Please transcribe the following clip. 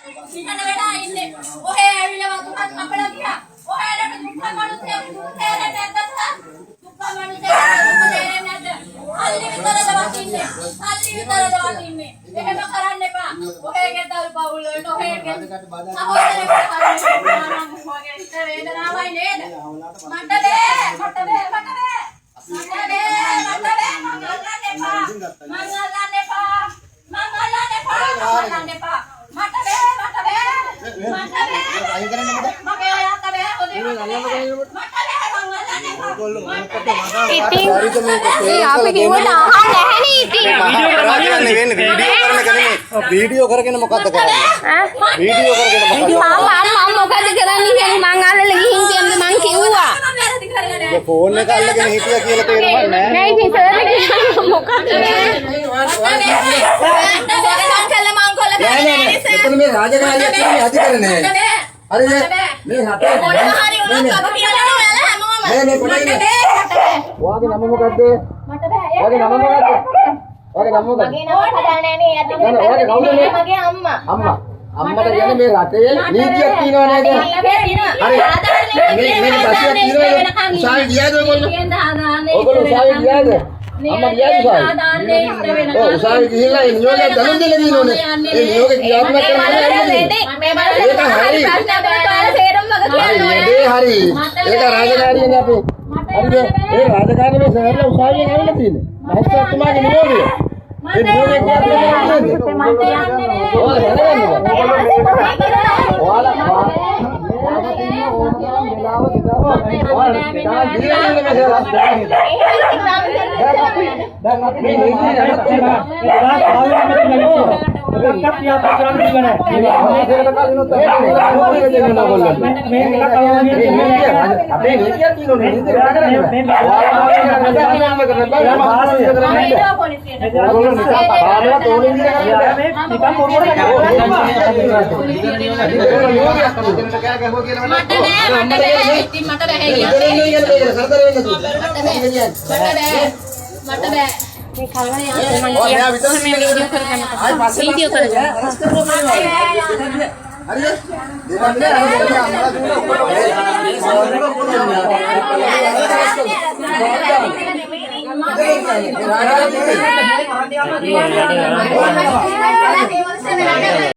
ඉතන වෙලා ඉන්නේ. ඔහේ ඇවිල්ලා වතුරක් කපලා ගියා. ඔහේට දුක්ඛ මනුස්සයෙක් දුක්ඛේට නැද්ද? දුක්ඛ මනුස්සයෙක් දුක්ඛේට නැද්ද? අල්ලි විතරද වටින්නේ. අල්ලි විතරද වටින්නේ. එහෙම කරන්න එපා. ඔහේ ගෙදල් පවුල වලට ඔහේ සහෝදරයෙක් කරන්න මගේ හිත වේදනාවයි නේද? මට බෑ. वीडियो करके මොකද්ද කරන්නේ? वीडियो කරගෙන මොකද්ද? මම මොකද කරන්නේ? මං අල්ලලා ගිහින් කියන්නේ මං කිව්වා. ඒ ෆෝන් එක අල්ලගෙන හිටියා කියලා තේරුම් ගන්න නෑ ඉතින් සර් මොකක්ද එතන මේ රාජකාරියක් කියන්නේ අධිකරණය. හරිද? මේ රටේ මේ කොටගෙන ඔයාගේ නම මොකද්ද? මට බෑ. ඔයාගේ නම මොකද්ද? ඔයාගේ නම මොකද්ද? මගේ නම හදා නෑනේ යටි මගේ අම්මා. අම්මා. අම්මට කියන්නේ මේ රටේ නීතියක් තියෙනව නේද? හරි. මේ බසියක් තියෙනවද? උසාවි ගියාද ඔයගොල්ලෝ? ඔයගොල්ලෝ උසාවි ගියාද? අම්මා ගියාද උසාවි? ඔව් උසාවි ගිහිල්ලා ඒ නියෝගයක් ගනුන් දෙන්න දිනෝනේ. ඒ නියෝගය ක්‍රියාත්මක කරන්න හරි. ඒක රාජකාරියනේ අපේ. හරිද? ඒ රාජකාරියේ මේ සර්ලා උසාවියෙන් ඇවිල්ලා තියෙන්නේ. මහත්තුමාගේ නියෝගය. ඒ නියෝගය ක්‍රියාත්මක